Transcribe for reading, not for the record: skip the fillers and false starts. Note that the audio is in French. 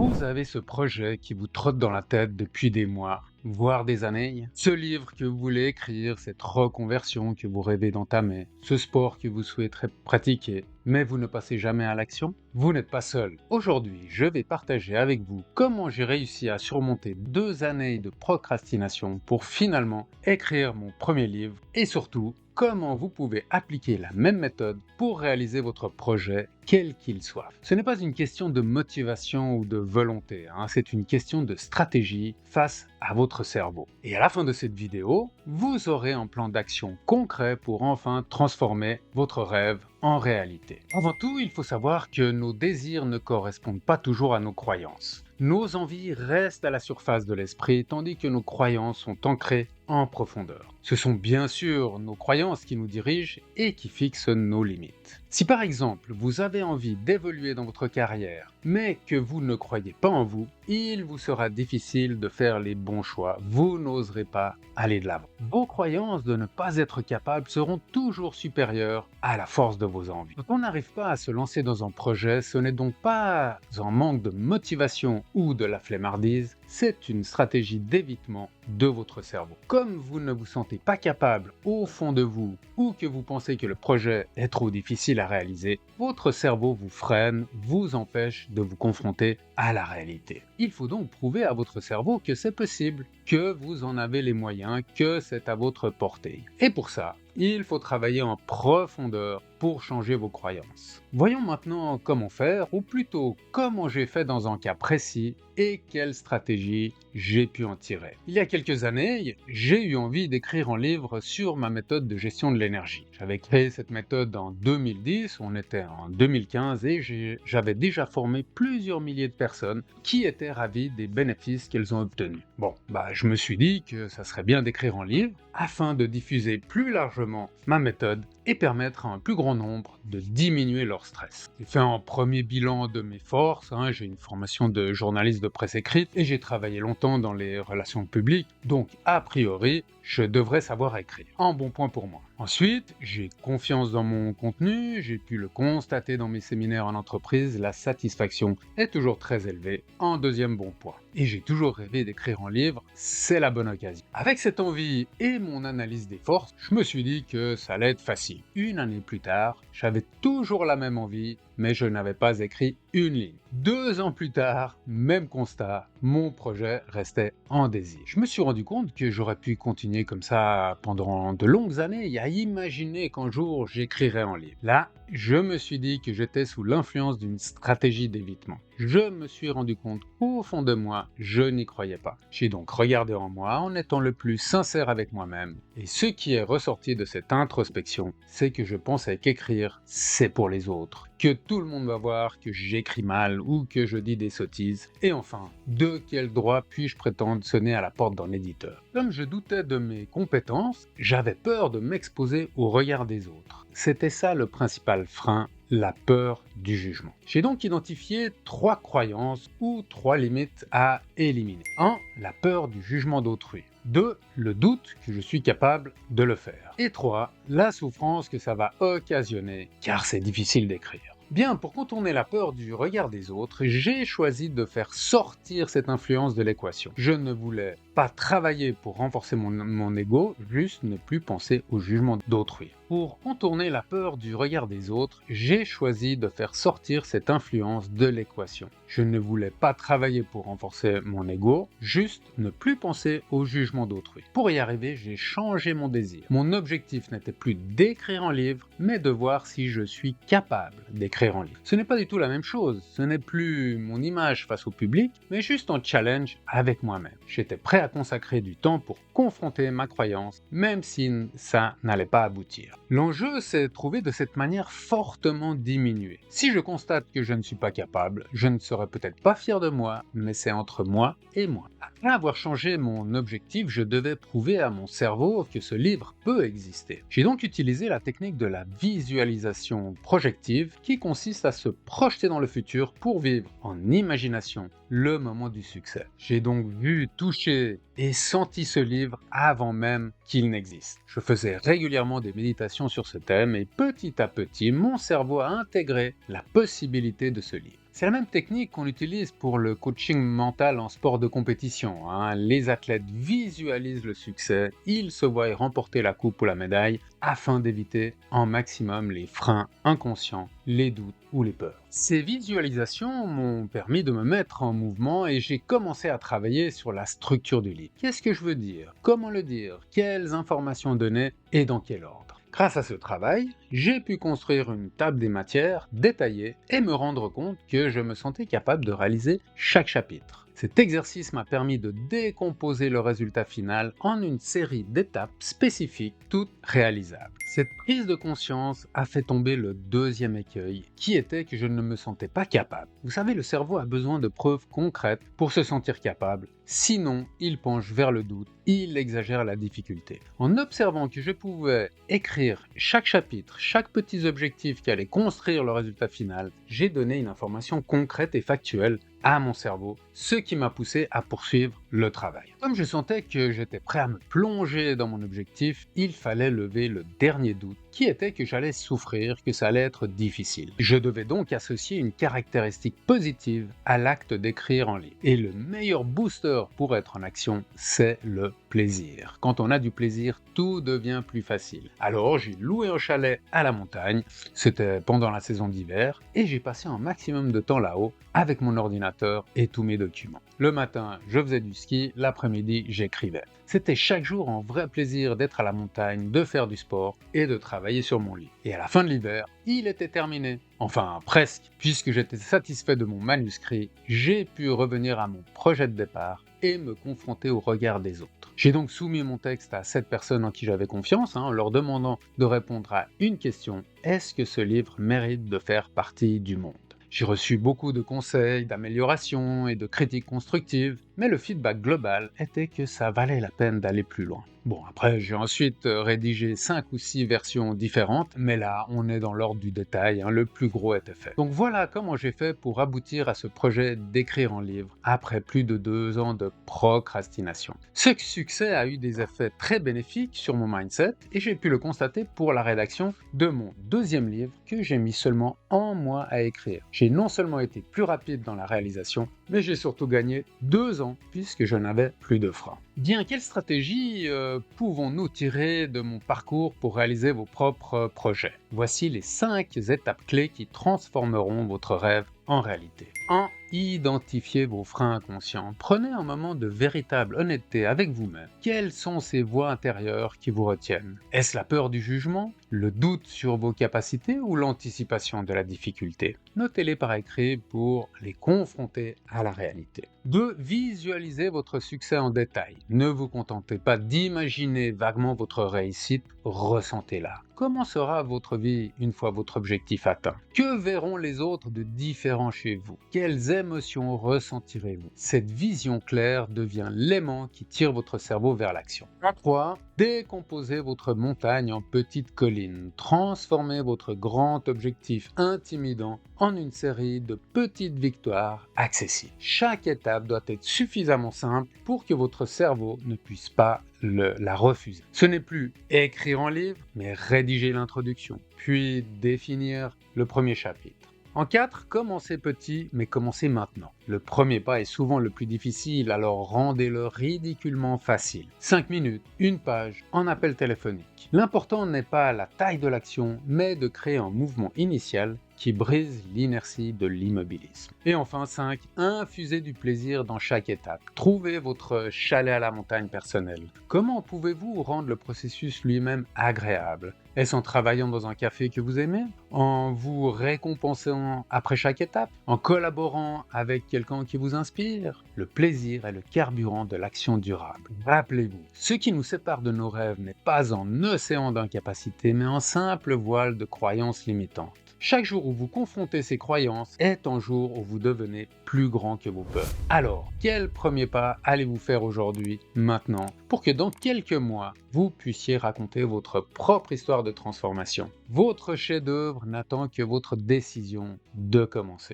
Vous avez ce projet qui vous trotte dans la tête depuis des mois, voire des années. Ce livre que vous voulez écrire, cette reconversion que vous rêvez d'entamer, ce sport que vous souhaiterez pratiquer, mais vous ne passez jamais à l'action. Vous n'êtes pas seul. Aujourd'hui, je vais partager avec vous comment j'ai réussi à surmonter 2 années de procrastination pour finalement écrire mon premier livre et surtout comment vous pouvez appliquer la même méthode pour réaliser votre projet, quel qu'il soit. Ce n'est pas une question de motivation ou de volonté, c'est une question de stratégie face à votre cerveau. Et à la fin de cette vidéo, vous aurez un plan d'action concret pour enfin transformer votre rêve en réalité. Avant tout, il faut savoir que nos désirs ne correspondent pas toujours à nos croyances. Nos envies restent à la surface de l'esprit, tandis que nos croyances sont ancrées en profondeur. Ce sont bien sûr nos croyances qui nous dirigent et qui fixent nos limites. Si par exemple, vous avez envie d'évoluer dans votre carrière, mais que vous ne croyez pas en vous, il vous sera difficile de faire les bons choix. Vous n'oserez pas aller de l'avant. Vos croyances de ne pas être capable seront toujours supérieures à la force de vos envies. Quand on n'arrive pas à se lancer dans un projet, ce n'est donc pas un manque de motivation ou de la flemmardise, c'est une stratégie d'évitement de votre cerveau. Comme vous ne vous sentez pas capable au fond de vous ou que vous pensez que le projet est trop difficile à réaliser, votre cerveau vous freine, vous empêche de vous confronter à la réalité. Il faut donc prouver à votre cerveau que c'est possible, que vous en avez les moyens, que c'est à votre portée. Et pour ça, il faut travailler en profondeur pour changer vos croyances. Voyons maintenant comment faire, ou plutôt comment j'ai fait dans un cas précis et quelle stratégie j'ai pu en tirer. Il y a quelques années, j'ai eu envie d'écrire un livre sur ma méthode de gestion de l'énergie. J'avais créé cette méthode en 2010, on était en 2015 et j'avais déjà formé plusieurs milliers de personnes qui étaient ravies des bénéfices qu'elles ont obtenus. Je me suis dit que ça serait bien d'écrire un livre afin de diffuser plus largement ma méthode et permettre à un plus grand nombre de diminuer leur stress. J'ai fait un premier bilan de mes forces, j'ai une formation de journaliste de presse écrite et j'ai travaillé longtemps dans les relations publiques, donc a priori, je devrais savoir écrire. Un bon point pour moi. Ensuite, j'ai confiance dans mon contenu, j'ai pu le constater dans mes séminaires en entreprise, la satisfaction est toujours très élevée, un deuxième bon point. Et j'ai toujours rêvé d'écrire un livre, c'est la bonne occasion. Avec cette envie et mon analyse des forces, je me suis dit que ça allait être facile. Une année plus tard, j'avais toujours la même envie, mais je n'avais pas écrit une ligne. 2 ans plus tard, même constat, mon projet restait en désir. Je me suis rendu compte que j'aurais pu continuer comme ça pendant de longues années et à imaginer qu'un jour j'écrirais un livre. Là, je me suis dit que j'étais sous l'influence d'une stratégie d'évitement. Je me suis rendu compte qu'au fond de moi, je n'y croyais pas. J'ai donc regardé en moi en étant le plus sincère avec moi-même. Et ce qui est ressorti de cette introspection, c'est que je pensais qu'écrire, c'est pour les autres. Que tout le monde va voir que j'écris mal ou que je dis des sottises. Et enfin, de quel droit puis-je prétendre sonner à la porte d'un éditeur? Comme je doutais de mes compétences, j'avais peur de m'exposer au regard des autres. C'était ça le principal frein, la peur du jugement. J'ai donc identifié 3 croyances ou 3 limites à éliminer. 1. La peur du jugement d'autrui. 2. Le doute que je suis capable de le faire. Et 3. La souffrance que ça va occasionner, car c'est difficile d'écrire. Bien, pour contourner la peur du regard des autres, j'ai choisi de faire sortir cette influence de l'équation. Je ne voulais pas travailler pour renforcer mon ego, juste ne plus penser au jugement d'autrui. Pour contourner la peur du regard des autres, j'ai choisi de faire sortir cette influence de l'équation. Je ne voulais pas travailler pour renforcer mon ego, juste ne plus penser au jugement d'autrui. Pour y arriver, j'ai changé mon désir. Mon objectif n'était plus d'écrire un livre, mais de voir si je suis capable d'écrire un livre. Ce n'est pas du tout la même chose, ce n'est plus mon image face au public, mais juste un challenge avec moi-même. J'étais prêt à consacrer du temps pour confronter ma croyance, même si ça n'allait pas aboutir. L'enjeu, c'est de trouver de cette manière fortement diminuée. Si je constate que je ne suis pas capable, je ne serai peut-être pas fier de moi, mais c'est entre moi et moi. Après avoir changé mon objectif, je devais prouver à mon cerveau que ce livre peut exister. J'ai donc utilisé la technique de la visualisation projective qui consiste à se projeter dans le futur pour vivre en imagination le moment du succès. J'ai donc vu, touché et senti ce livre avant même qu'il n'existe. Je faisais régulièrement des méditations sur ce thème et petit à petit, mon cerveau a intégré la possibilité de ce livre. C'est la même technique qu'on utilise pour le coaching mental en sport de compétition, hein. Les athlètes visualisent le succès, ils se voient remporter la coupe ou la médaille afin d'éviter un maximum les freins inconscients, les doutes ou les peurs. Ces visualisations m'ont permis de me mettre en mouvement et j'ai commencé à travailler sur la structure du livre. Qu'est-ce que je veux dire? Comment le dire? Quelles informations donner et dans quel ordre? Grâce à ce travail, j'ai pu construire une table des matières détaillée et me rendre compte que je me sentais capable de réaliser chaque chapitre. Cet exercice m'a permis de décomposer le résultat final en une série d'étapes spécifiques, toutes réalisables. Cette prise de conscience a fait tomber le deuxième écueil, qui était que je ne me sentais pas capable. Vous savez, le cerveau a besoin de preuves concrètes pour se sentir capable, sinon il penche vers le doute, il exagère la difficulté. En observant que je pouvais écrire chaque chapitre, chaque petit objectif qui allait construire le résultat final, j'ai donné une information concrète et factuelle à mon cerveau, ce qui m'a poussé à poursuivre le travail. Comme je sentais que j'étais prêt à me plonger dans mon objectif, il fallait lever le dernier doute, qui était que j'allais souffrir, que ça allait être difficile. Je devais donc associer une caractéristique positive à l'acte d'écrire en livre. Et le meilleur booster pour être en action, c'est le plaisir. Quand on a du plaisir, tout devient plus facile. Alors j'ai loué un chalet à la montagne, c'était pendant la saison d'hiver, et j'ai passé un maximum de temps là-haut avec mon ordinateur et tous mes documents. Le matin, je faisais du ski, l'après-midi, j'écrivais. C'était chaque jour un vrai plaisir d'être à la montagne, de faire du sport et de travailler sur mon livre. Et à la fin de l'hiver, il était terminé. Enfin, presque. Puisque j'étais satisfait de mon manuscrit, j'ai pu revenir à mon projet de départ et me confronter au regard des autres. J'ai donc soumis mon texte à 7 personnes en qui j'avais confiance, en leur demandant de répondre à une question: est-ce que ce livre mérite de faire partie du monde? J'ai reçu beaucoup de conseils, d'améliorations et de critiques constructives, mais le feedback global était que ça valait la peine d'aller plus loin. Bon, après, j'ai ensuite rédigé 5 ou 6 versions différentes, mais là, on est dans l'ordre du détail, le plus gros était fait. Donc voilà comment j'ai fait pour aboutir à ce projet d'écrire un livre, après plus de 2 ans de procrastination. Ce succès a eu des effets très bénéfiques sur mon mindset, et j'ai pu le constater pour la rédaction de mon deuxième livre, que j'ai mis seulement 1 mois à écrire. J'ai non seulement été plus rapide dans la réalisation, mais j'ai surtout gagné 2 ans, puisque je n'avais plus de frein. Bien, quelle stratégie pouvons-nous tirer de mon parcours pour réaliser vos propres projets? Voici les 5 étapes clés qui transformeront votre rêve en réalité. 1. Identifiez vos freins inconscients. Prenez un moment de véritable honnêteté avec vous-même. Quelles sont ces voix intérieures qui vous retiennent? Est-ce la peur du jugement, le doute sur vos capacités ou l'anticipation de la difficulté? Notez-les par écrit pour les confronter à la réalité. 2. Visualisez votre succès en détail. Ne vous contentez pas d'imaginer vaguement votre réussite, ressentez-la. Comment sera votre vie une fois votre objectif atteint? Que verront les autres de différent chez vous? Quelles émotions ressentirez-vous? Cette vision claire devient l'aimant qui tire votre cerveau vers l'action. 3. Décomposez votre montagne en petites collines. Transformez votre grand objectif intimidant en une série de petites victoires accessibles. Chaque étape doit être suffisamment simple pour que votre cerveau ne puisse pas la refuser. Ce n'est plus écrire un livre, mais rédiger l'introduction, puis définir le premier chapitre. En 4, commencez petit, mais commencez maintenant. Le premier pas est souvent le plus difficile, alors rendez-le ridiculement facile. 5 minutes, une page, un appel téléphonique. L'important n'est pas la taille de l'action, mais de créer un mouvement initial qui brise l'inertie de l'immobilisme. Et enfin 5, infusez du plaisir dans chaque étape. Trouvez votre chalet à la montagne personnel. Comment pouvez-vous rendre le processus lui-même agréable? Est-ce en travaillant dans un café que vous aimez? En vous récompensant après chaque étape? En collaborant avec quelqu'un qui vous inspire? Le plaisir est le carburant de l'action durable. Rappelez-vous, ce qui nous sépare de nos rêves n'est pas un océan d'incapacité, mais un simple voile de croyances limitantes. Chaque jour où vous confrontez ces croyances est un jour où vous devenez plus grand que vos peurs. Alors, quel premier pas allez-vous faire aujourd'hui, maintenant, pour que dans quelques mois, vous puissiez raconter votre propre histoire de transformation? Votre chef-d'œuvre n'attend que votre décision de commencer.